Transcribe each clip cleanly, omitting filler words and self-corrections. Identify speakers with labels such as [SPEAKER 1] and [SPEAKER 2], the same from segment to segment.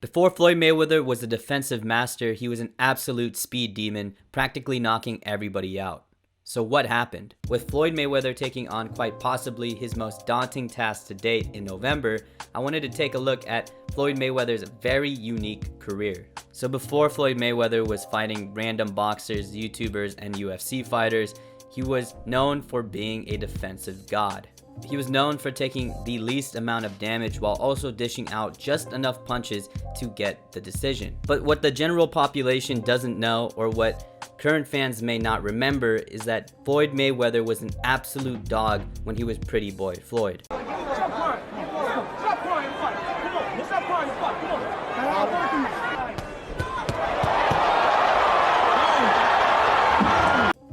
[SPEAKER 1] Before Floyd Mayweather was a defensive master, he was an absolute speed demon, practically knocking everybody out. So what happened? With Floyd Mayweather taking on quite possibly his most daunting task to date in November, I wanted to take a look at Floyd Mayweather's very unique career. So before Floyd Mayweather was fighting random boxers, YouTubers, and UFC fighters, he was known for being a defensive god. He was known for taking the least amount of damage while also dishing out just enough punches to get the decision. But what the general population doesn't know, or what current fans may not remember, is that Floyd Mayweather was an absolute dog when he was Pretty Boy Floyd.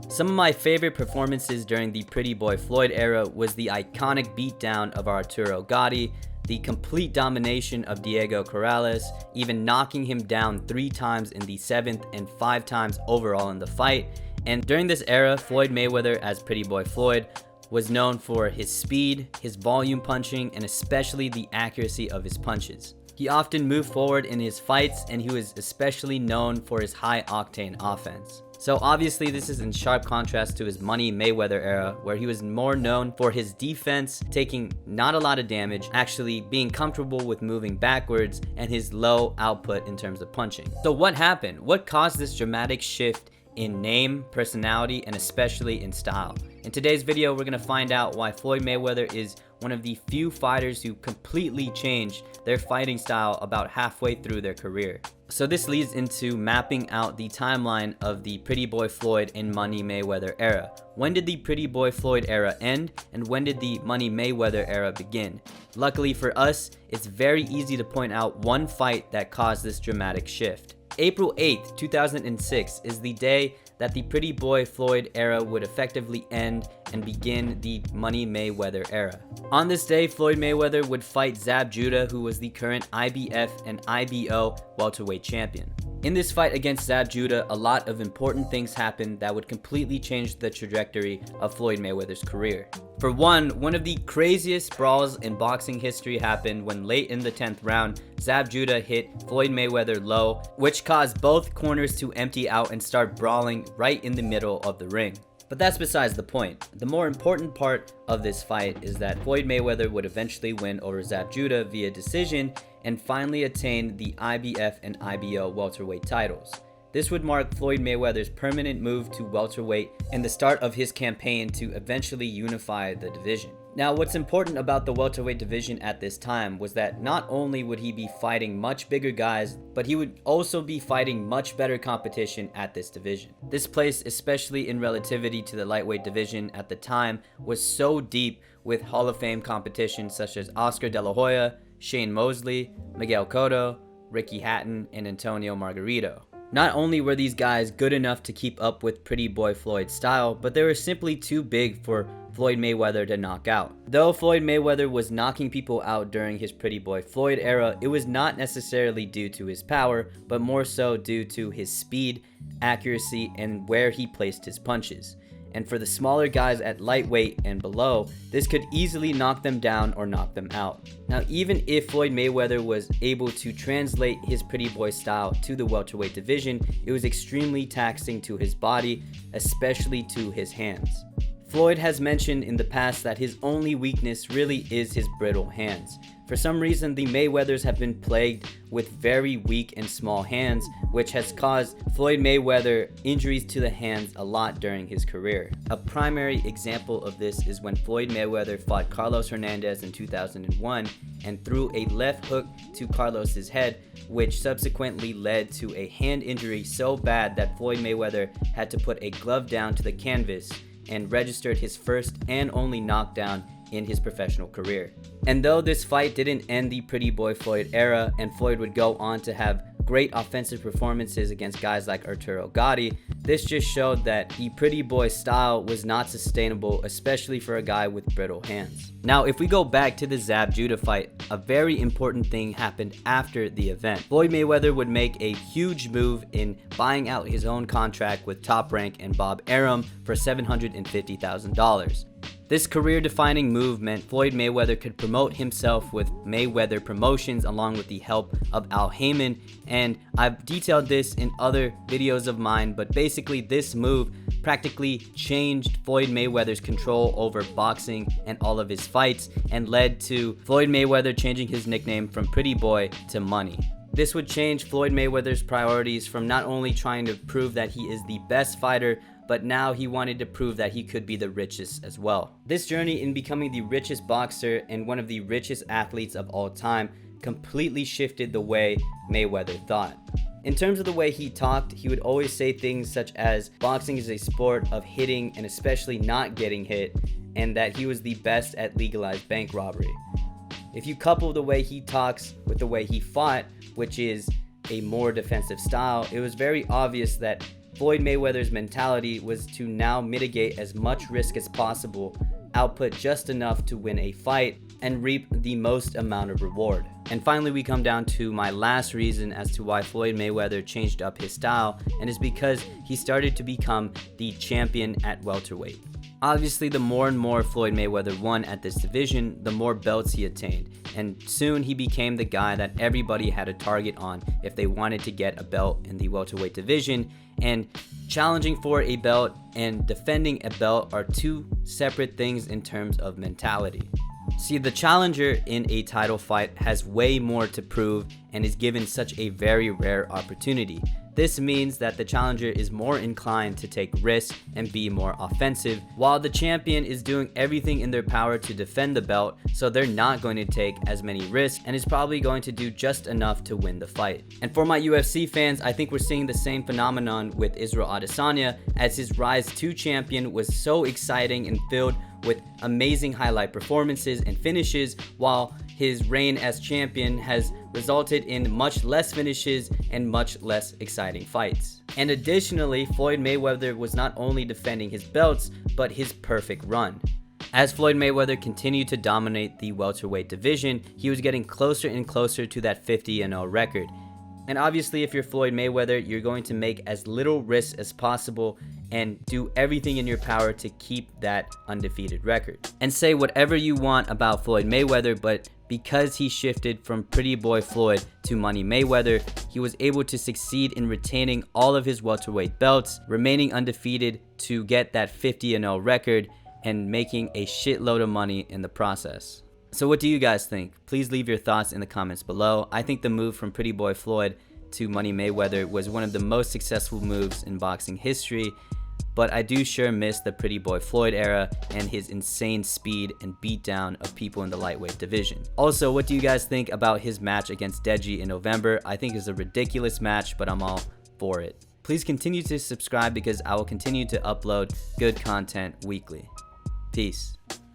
[SPEAKER 1] Some of my favorite performances during the Pretty Boy Floyd era was the iconic beatdown of Arturo Gatti, the complete domination of Diego Corrales, even knocking him down 3 times in the 7th and 5 times overall in the fight. And during this era, Floyd Mayweather as Pretty Boy Floyd was known for his speed, his volume punching, and especially the accuracy of his punches. He often moved forward in his fights, and he was especially known for his high-octane offense. So obviously this is in sharp contrast to his Money Mayweather era, where he was more known for his defense, taking not a lot of damage, actually being comfortable with moving backwards, and his low output in terms of punching. So what happened? What caused this dramatic shift in name, personality, and especially in style? In today's video, we're going to find out why Floyd Mayweather is one of the few fighters who completely changed their fighting style about halfway through their career. So this leads into mapping out the timeline of the Pretty Boy Floyd and Money Mayweather era. When did the Pretty Boy Floyd era end, and when did the Money Mayweather era begin? Luckily for us, it's very easy to point out one fight that caused this dramatic shift. April 8th, 2006 is the day that the Pretty Boy Floyd era would effectively end and begin the Money Mayweather era. On this day, Floyd Mayweather would fight Zab Judah, who was the current IBF and IBO welterweight champion. In this fight against Zab Judah, a lot of important things happened that would completely change the trajectory of Floyd Mayweather's career. For one of the craziest brawls in boxing history happened when late in the 10th round, Zab Judah hit Floyd Mayweather low, which caused both corners to empty out and start brawling right in the middle of the ring. But that's besides the point. The more important part of this fight is that Floyd Mayweather would eventually win over Zab Judah via decision and finally attain the IBF and IBO welterweight titles. This would mark Floyd Mayweather's permanent move to welterweight and the start of his campaign to eventually unify the division. Now, what's important about the welterweight division at this time was that not only would he be fighting much bigger guys, but he would also be fighting much better competition at this division. This place, especially in relativity to the lightweight division at the time, was so deep with Hall of Fame competition such as Oscar De La Hoya, Shane Mosley, Miguel Cotto, Ricky Hatton, and Antonio Margarito. Not only were these guys good enough to keep up with Pretty Boy Floyd's style, but they were simply too big for Floyd Mayweather to knock out. Though Floyd Mayweather was knocking people out during his Pretty Boy Floyd era, it was not necessarily due to his power, but more so due to his speed, accuracy, and where he placed his punches. And for the smaller guys at lightweight and below, this could easily knock them down or knock them out. Now, even if Floyd Mayweather was able to translate his Pretty Boy style to the welterweight division, it was extremely taxing to his body, especially to his hands. Floyd has mentioned in the past that his only weakness really is his brittle hands. For some reason, the Mayweathers have been plagued with very weak and small hands, which has caused Floyd Mayweather injuries to the hands a lot during his career. A primary example of this is when Floyd Mayweather fought Carlos Hernandez in 2001 and threw a left hook to Carlos's head, which subsequently led to a hand injury so bad that Floyd Mayweather had to put a glove down to the canvas and registered his first and only knockdown in his professional career. And though this fight didn't end the Pretty Boy Floyd era, and Floyd would go on to have great offensive performances against guys like Arturo Gatti, This just showed that the pretty boy style was not sustainable, especially for a guy with brittle hands. Now, if we go back to the Zab Judah fight, a very important thing happened after the event. Floyd Mayweather would make a huge move in buying out his own contract with Top Rank and Bob Arum for $750,000. This career-defining move meant Floyd Mayweather could promote himself with Mayweather Promotions along with the help of Al Heyman, and I've detailed this in other videos of mine, but basically this move practically changed Floyd Mayweather's control over boxing and all of his fights and led to Floyd Mayweather changing his nickname from Pretty Boy to Money. This would change Floyd Mayweather's priorities from not only trying to prove that he is the best fighter, but now he wanted to prove that he could be the richest as well. This journey in becoming the richest boxer and one of the richest athletes of all time completely shifted the way Mayweather thought. In terms of the way he talked, he would always say things such as boxing is a sport of hitting and especially not getting hit, and that he was the best at legalized bank robbery. If you couple the way he talks with the way he fought, which is a more defensive style, it was very obvious that Floyd Mayweather's mentality was to now mitigate as much risk as possible, output just enough to win a fight, and reap the most amount of reward. And finally, we come down to my last reason as to why Floyd Mayweather changed up his style, and it's because he started to become the champion at welterweight. Obviously, the more and more Floyd Mayweather won at this division, the more belts he attained, and soon he became the guy that everybody had a target on if they wanted to get a belt in the welterweight division, and challenging for a belt and defending a belt are two separate things in terms of mentality. See, the challenger in a title fight has way more to prove and is given such a very rare opportunity. This means that the challenger is more inclined to take risks and be more offensive, while the champion is doing everything in their power to defend the belt, so they're not going to take as many risks and is probably going to do just enough to win the fight. And for my UFC fans, I think we're seeing the same phenomenon with Israel Adesanya, as his rise to champion was so exciting and filled with amazing highlight performances and finishes, while his reign as champion has resulted in much less finishes and much less exciting fights. And additionally, Floyd Mayweather was not only defending his belts, but his perfect run. As Floyd Mayweather continued to dominate the welterweight division, he was getting closer and closer to that 50-0 record. And obviously, if you're Floyd Mayweather, you're going to make as little risk as possible and do everything in your power to keep that undefeated record. And say whatever you want about Floyd Mayweather, but because he shifted from Pretty Boy Floyd to Money Mayweather, he was able to succeed in retaining all of his welterweight belts, remaining undefeated to get that 50-0 record, and making a shitload of money in the process. So what do you guys think? Please leave your thoughts in the comments below. I think the move from Pretty Boy Floyd to Money Mayweather was one of the most successful moves in boxing history, but I do sure miss the Pretty Boy Floyd era and his insane speed and beatdown of people in the lightweight division. Also, what do you guys think about his match against Deji in November? I think it's a ridiculous match, but I'm all for it. Please continue to subscribe because I will continue to upload good content weekly. Peace.